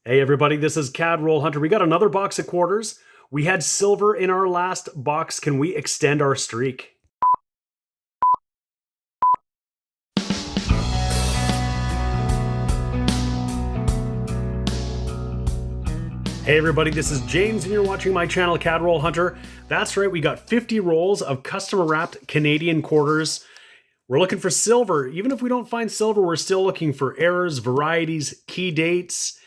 Hey everybody, this is Cad Roll Hunter. We got another box of quarters. We had silver in our last box. Can we extend our streak? Hey everybody, this is James and you're watching my channel Cad Roll Hunter. That's right, we got 50 rolls of customer wrapped Canadian quarters. We're looking for silver. Even if we don't find silver, we're still looking for errors, varieties, key dates,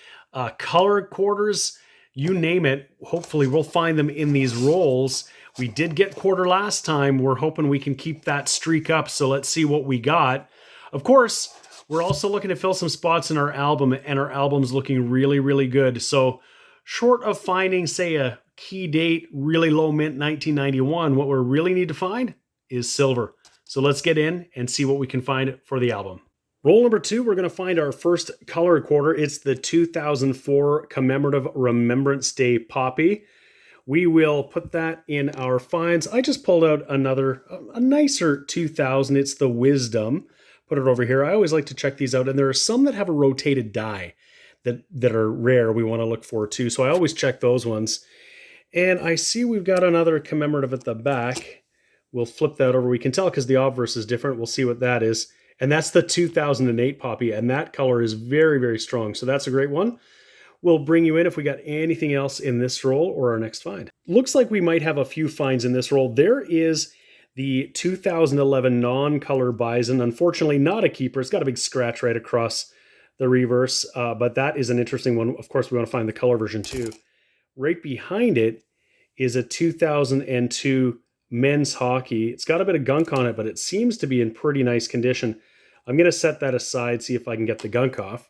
color quarters, you name it. Hopefully we'll find them in these rolls. We did get quarter last time. We're hoping we can keep that streak up. So let's see what we got. Of course, we're also looking to fill some spots in our album, and our album's looking really, really good. So short of finding, say, a key date, really low mint 1991, what we really need to find is silver. So let's get in and see what we can find for the album. Roll number 2, we're going to find our first color quarter. It's the 2004 Commemorative Remembrance Day Poppy. We will put that in our finds. I just pulled out a nicer 2000. It's the Wisdom. Put it over here. I always like to check these out, and there are some that have a rotated die that are rare we want to look for too. So I always check those ones. And I see we've got another commemorative at the back. We'll flip that over. We can tell because the obverse is different. We'll see what that is. And that's the 2008 Poppy, and that color is very, very strong. So that's a great one. We'll bring you in if we got anything else in this roll or our next find. Looks like we might have a few finds in this roll. There is the 2011 non-color Bison. Unfortunately, not a keeper. It's got a big scratch right across the reverse, but that is an interesting one. Of course, we want to find the color version too. Right behind it is a 2002 men's hockey. It's got a bit of gunk on it, but it seems to be in pretty nice condition. I'm going to set that aside, see if I can get the gunk off.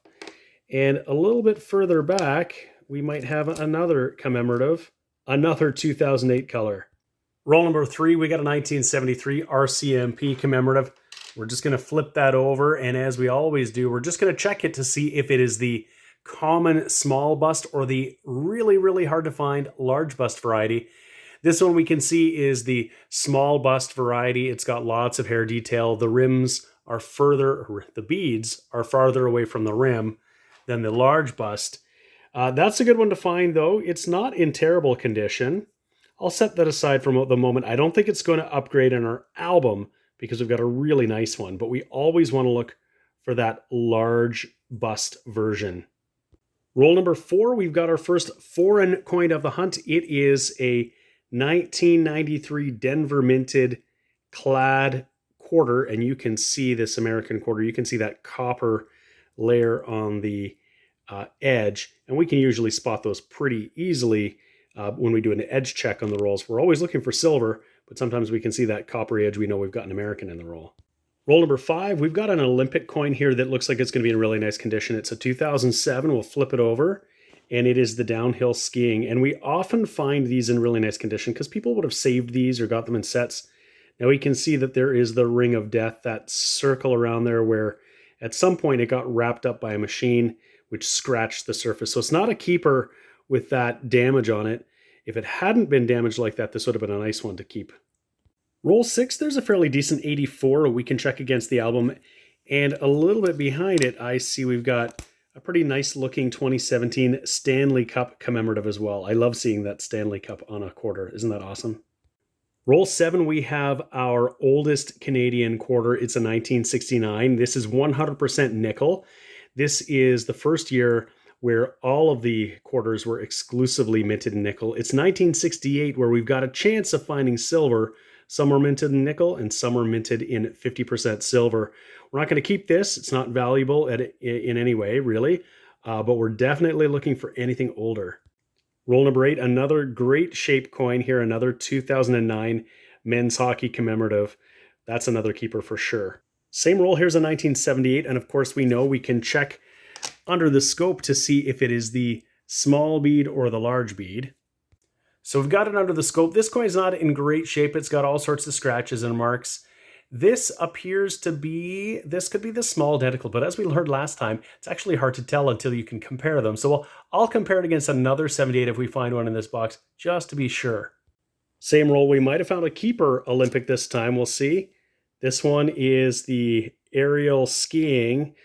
And a little bit further back, we might have another commemorative, another 2008 color. Roll number 3, we got a 1973 RCMP commemorative. We're just going to flip that over, and as we always do, we're just going to check it to see if it is the common small bust or the really, really hard to find large bust variety. This one we can see is the small bust variety. It's got lots of hair detail. The rims are the beads are farther away from the rim than the large bust. That's a good one to find though. It's not in terrible condition. I'll set that aside for the moment. I don't think it's going to upgrade in our album because we've got a really nice one, but we always want to look for that large bust version. Roll number 4, we've got our first foreign coin of the hunt. It is a 1993 Denver minted clad quarter, and you can see this American quarter. You can see that copper layer on the edge, and we can usually spot those pretty easily when we do an edge check on the rolls. We're always looking for silver, but sometimes we can see that coppery edge. We know we've got an American in the roll. Roll number 5, we've got an Olympic coin here that looks like it's going to be in really nice condition. It's a 2007. We'll flip it over, and it is the downhill skiing. And we often find these in really nice condition because people would have saved these or got them in sets. Now we can see that there is the ring of death, that circle around there where at some point it got wrapped up by a machine which scratched the surface. So it's not a keeper with that damage on it. If it hadn't been damaged like that, this would have been a nice one to keep. Roll 6, there's a fairly decent 84 we can check against the album. And a little bit behind it, I see we've got a pretty nice looking 2017 Stanley Cup commemorative as well. I love seeing that Stanley Cup on a quarter. Isn't that awesome? Roll 7, we have our oldest Canadian quarter. It's a 1969. This is 100% nickel. This is the first year where all of the quarters were exclusively minted in nickel. It's 1968 where we've got a chance of finding silver. Some are minted in nickel and some are minted in 50% silver. We're not going to keep this. It's not valuable in any way, really, but we're definitely looking for anything older. Roll number 8, another great shape coin here, another 2009 men's hockey commemorative. That's another keeper for sure. Same roll, here's a 1978, and of course we know we can check under the scope to see if it is the small bead or the large bead. So we've got it under the scope. This coin is not in great shape. It's got all sorts of scratches and marks. This appears to be, this could be the small identical, but as we learned last time, it's actually hard to tell until you can compare them. So I'll compare it against another 78 if we find one in this box, just to be sure. Same roll, we might have found a keeper Olympic this time, we'll see. This one is the aerial skiing,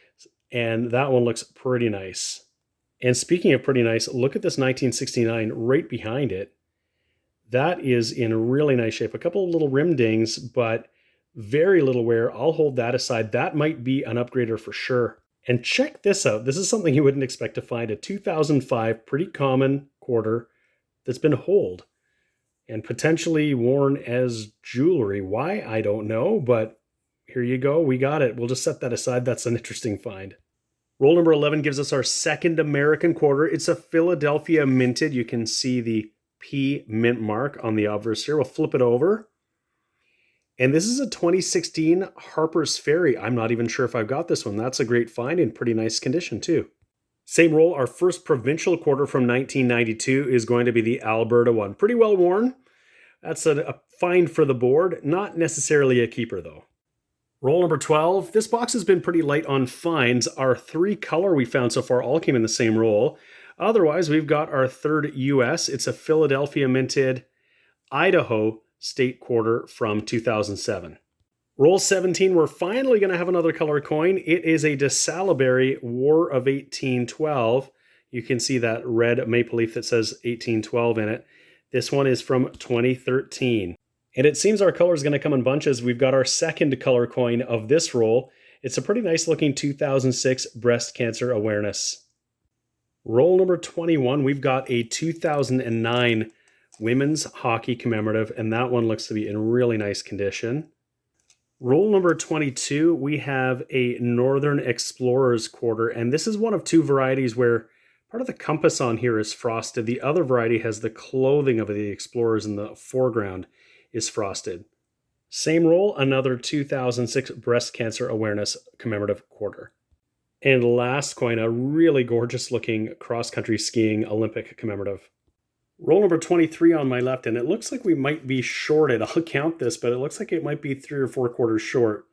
and that one looks pretty nice. And speaking of pretty nice, look at this 1969 right behind it. That is in really nice shape. A couple of little rim dings, but very little wear. I'll hold that aside. That might be an upgrader for sure. And check this out. This is something you wouldn't expect to find. A 2005 pretty common quarter that's been holed and potentially worn as jewelry. Why? I don't know, but here you go. We got it. We'll just set that aside. That's an interesting find. Roll number 11 gives us our second American quarter. It's a Philadelphia minted. You can see the P mint mark on the obverse here. We'll flip it over. And this is a 2016 Harper's Ferry. I'm not even sure if I've got this one. That's a great find in pretty nice condition too. Same roll, our first provincial quarter from 1992 is going to be the Alberta one. Pretty well worn. That's a find for the board, not necessarily a keeper though. Roll number 12. This box has been pretty light on finds. Our 3 color we found so far all came in the same roll. Otherwise, we've got our third US. It's a Philadelphia minted Idaho state quarter from 2007. Roll 17, we're finally going to have another color coin. It is a DeSalleberry War of 1812. You can see that red maple leaf that says 1812 in it. This one is from 2013. And it seems our color is going to come in bunches. We've got our second color coin of this roll. It's a pretty nice looking 2006 breast cancer awareness. Roll number 21, we've got a 2009 women's hockey commemorative, and that one looks to be in really nice condition. Roll number 22, we have a Northern Explorers quarter, and this is one of 2 varieties where part of the compass on here is frosted. The other variety has the clothing of the explorers in the foreground is frosted. Same roll, another 2006 breast cancer awareness commemorative quarter. And last coin, a really gorgeous looking cross-country skiing Olympic commemorative. Roll number 23 on my left, and it looks like we might be shorted. I'll count this, but it looks like it might be 3 or 4 quarters short.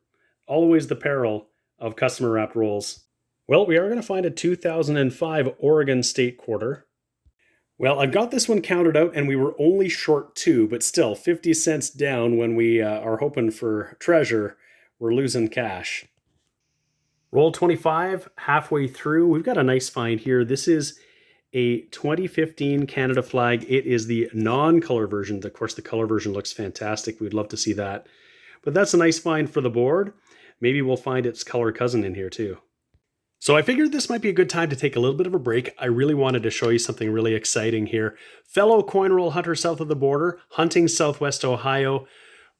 Always the peril of customer wrapped rolls. Well, we are going to find a 2005 Oregon State quarter. Well, I've got this one counted out, and we were only short 2, but still 50 cents down when we are hoping for treasure. We're losing cash. Roll 25, halfway through. We've got a nice find here. This is a 2015 Canada flag. It is the non-color version. Of course, the color version looks fantastic. We'd love to see that. But that's a nice find for the board. Maybe we'll find its color cousin in here too. So I figured this might be a good time to take a little bit of a break. I really wanted to show you something really exciting here. Fellow coin roll hunter south of the border, hunting Southwest Ohio,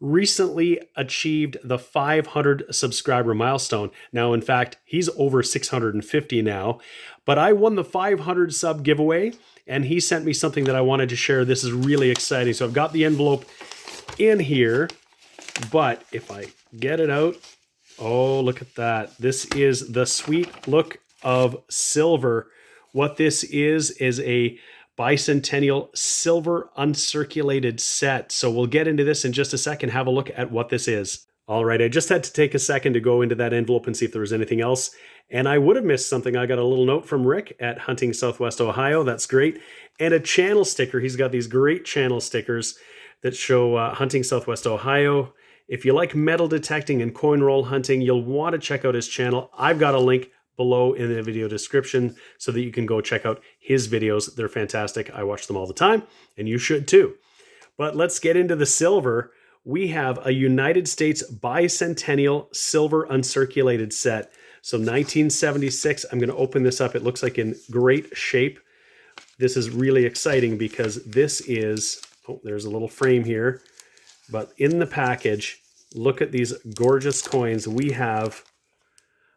recently achieved the 500 subscriber milestone. Now, in fact, he's over 650 now, but I won the 500 sub giveaway and he sent me something that I wanted to share. This is really exciting. So I've got the envelope in here, but if I get it out, oh, look at that. This is the sweet look of silver. What this is a Bicentennial silver uncirculated set. So we'll get into this in just a second, have a look at what this is. All right, I just had to take a second to go into that envelope and see if there was anything else. And I would have missed something. I got a little note from Rick at Hunting Southwest Ohio. That's great. And a channel sticker. He's got these great channel stickers that show Hunting Southwest Ohio. If you like metal detecting and coin roll hunting, you'll want to check out his channel. I've got a link below in the video description so that you can go check out his videos. They're fantastic. I watch them all the time, and you should too. But let's get into the silver. We have a United States Bicentennial silver uncirculated set. So 1976, I'm going to open this up. It looks like in great shape. This is really exciting because this is, oh, there's a little frame here. But in the package, look at these gorgeous coins. We have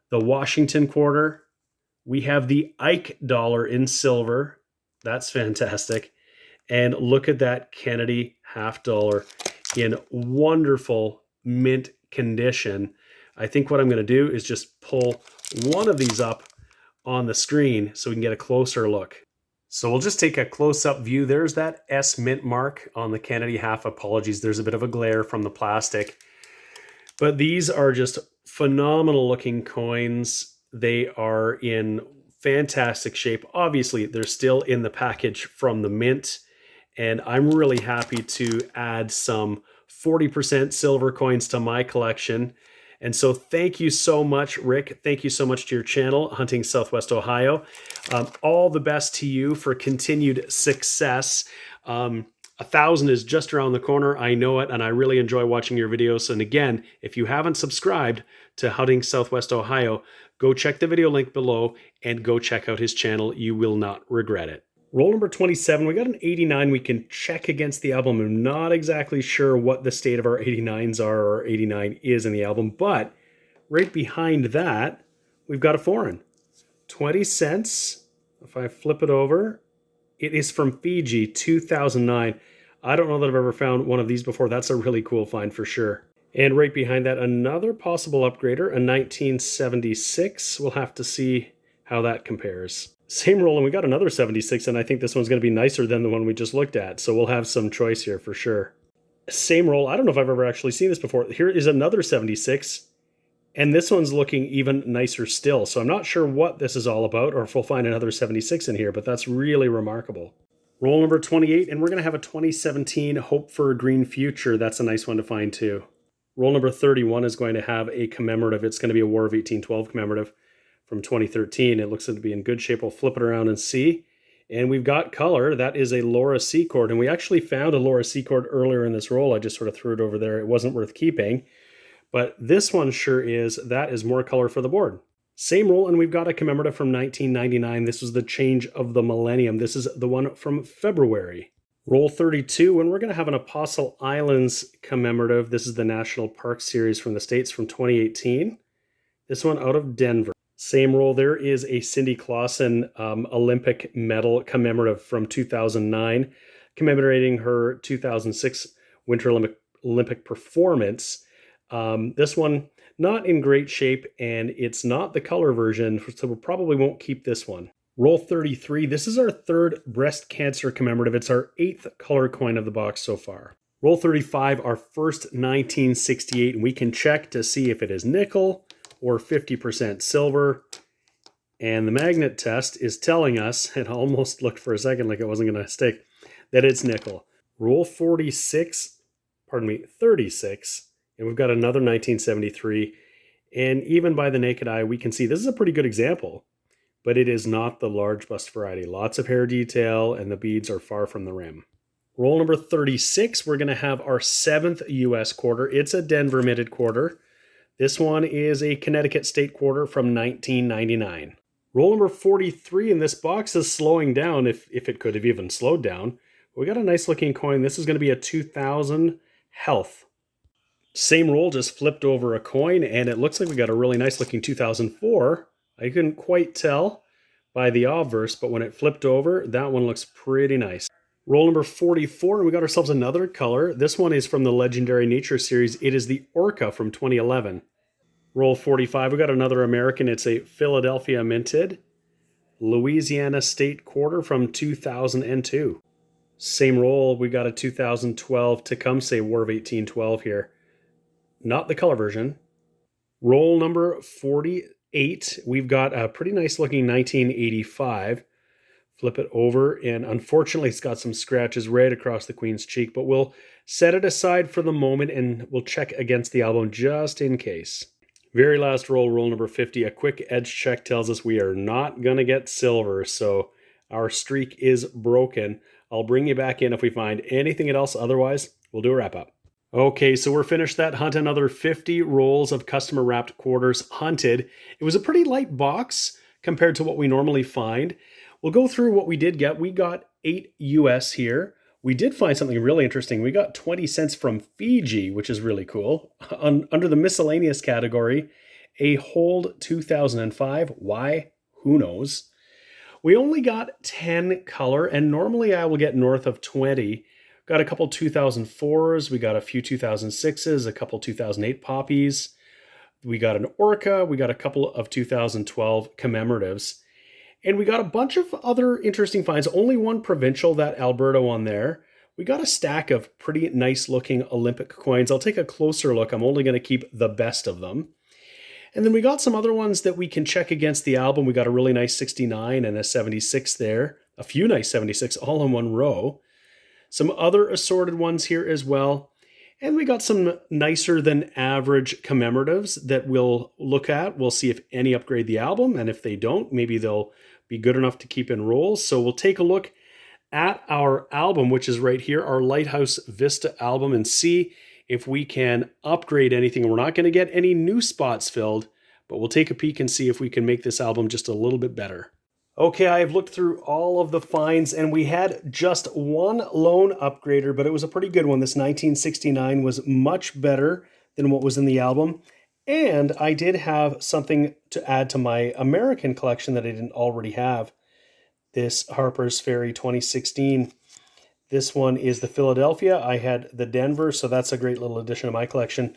the Washington quarter. We have the Ike dollar in silver. That's fantastic. And look at that Kennedy half dollar in wonderful mint condition. I think what I'm going to do is just pull one of these up on the screen so we can get a closer look. So we'll just take a close-up view. There's that S mint mark on the Kennedy half. Apologies, there's a bit of a glare from the plastic. But these are just phenomenal looking coins. They are in fantastic shape. Obviously, they're still in the package from the mint. And I'm really happy to add some 40% silver coins to my collection. And so thank you so much, Rick. Thank you so much to your channel, Hunting Southwest Ohio. All the best to you for continued success. 1,000 is just around the corner. I know it, and I really enjoy watching your videos. And again, if you haven't subscribed to Hunting Southwest Ohio, go check the video link below and go check out his channel. You will not regret it. Roll number 27, we got an 89 we can check against the album. I'm not exactly sure what the state of our 89s are or 89 is in the album, but right behind that, we've got a foreign. 20 cents. If I flip it over, it is from Fiji, 2009. I don't know that I've ever found one of these before. That's a really cool find for sure. And right behind that, another possible upgrader, a 1976. We'll have to see how that compares. Same roll, and we got another 76, and I think this one's going to be nicer than the one we just looked at. So we'll have some choice here for sure. Same roll. I don't know if I've ever actually seen this before. Here is another 76, and this one's looking even nicer still. So I'm not sure what this is all about, or if we'll find another 76 in here, but that's really remarkable. Roll number 28, and we're going to have a 2017 Hope for a Green Future. That's a nice one to find too. Roll number 31 is going to have a commemorative. It's going to be a War of 1812 commemorative from 2013. It looks to be in good shape. We'll flip it around and see. And we've got color. That is a Laura Secord. And we actually found a Laura Secord earlier in this roll. I just sort of threw it over there. It wasn't worth keeping. But this one sure is. That is more color for the board. Same roll, and we've got a commemorative from 1999. This was the change of the millennium. This is the one from February. Roll 32, and we're going to have an Apostle Islands commemorative. This is the National Park Series from the States from 2018. This one out of Denver. Same roll, there is a Cindy Clausen Olympic medal commemorative from 2009, commemorating her 2006 Winter Olympic performance. This one, not in great shape, and it's not the color version, so we probably won't keep this one. Roll 33, this is our third breast cancer commemorative. It's our 8th color coin of the box so far. Roll 35, our first 1968, and we can check to see if it is nickel or 50% silver. And the magnet test is telling us, and I almost looked for a second like it wasn't going to stick, that it's nickel. Roll 36, 36, and we've got another 1973. And even by the naked eye, we can see this is a pretty good example, but it is not the large bust variety. Lots of hair detail, and the beads are far from the rim. Roll number 36, we're going to have our 7th U.S. quarter. It's a Denver minted quarter. This one is a Connecticut state quarter from 1999. Roll number 43, and this box is slowing down, if it could have even slowed down. We got a nice looking coin. This is going to be a 2000 Health. Same roll, just flipped over a coin, and it looks like we got a really nice looking 2004. I couldn't quite tell by the obverse, but when it flipped over, that one looks pretty nice. Roll number 44, and we got ourselves another color. This one is from the Legendary Nature series. It is the Orca from 2011. Roll 45, we got another American. It's a Philadelphia minted Louisiana State quarter from 2002. Same roll, we got a 2012 Tecumseh War of 1812 here. Not the color version. Roll number 48, we've got a pretty nice looking 1985. Flip it over, and unfortunately it's got some scratches right across the Queen's cheek, but we'll set it aside for the moment and we'll check against the album just in case. Very last roll, roll number 50, a quick edge check tells us we are not going to get silver, so our streak is broken. I'll bring you back in if we find anything else. Otherwise, we'll do a wrap up. Okay, so we're finished that hunt. Another 50 rolls of customer wrapped quarters hunted. It was a pretty light box compared to what we normally find. We'll go through what we did get. We got 8 US here. We did find something really interesting. We got 20 cents from Fiji, which is really cool. Under the miscellaneous category, a Hold 2005. Why? Who knows? We only got 10 color, and normally I will get north of 20. Got a couple 2004s. We got a few 2006s, a couple 2008 poppies. We got an Orca. We got a couple of 2012 commemoratives. And we got a bunch of other interesting finds. Only one provincial, that Alberta one there. We got a stack of pretty nice looking Olympic coins. I'll take a closer look. I'm only going to keep the best of them. And then we got some other ones that we can check against the album. We got a really nice 69 and a 76 there. A few nice 76 all in one row. Some other assorted ones here as well. And we got some nicer than average commemoratives that we'll look at. We'll see if any upgrade the album, and if they don't, maybe they'll be good enough to keep in rolls. So we'll take a look at our album, which is right here, our Lighthouse Vista album, and see if we can upgrade anything. We're not going to get any new spots filled, but we'll take a peek and see if we can make this album just a little bit better. Okay, I've looked through all of the finds, and we had just one lone upgrader, but it was a pretty good one. This 1969 was much better than what was in the album. And I did have something to add to my American collection that I didn't already have. This Harper's Ferry 2016. This one is the Philadelphia. I had the Denver, so that's a great little addition to my collection.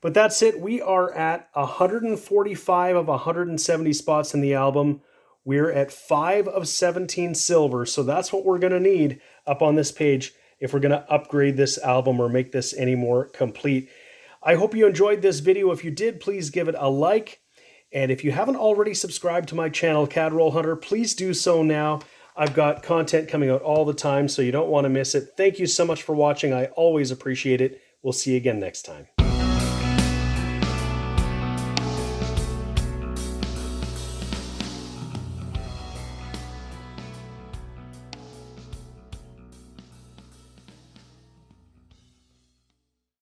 But that's it. We are at 145 of 170 spots in the album. We're at 5 of 17 silver, so that's what we're going to need up on this page if we're going to upgrade this album or make this any more complete. I hope you enjoyed this video. If you did, please give it a like. And if you haven't already subscribed to my channel, CAD Roll Hunter, please do so now. I've got content coming out all the time, so you don't want to miss it. Thank you so much for watching. I always appreciate it. We'll see you again next time.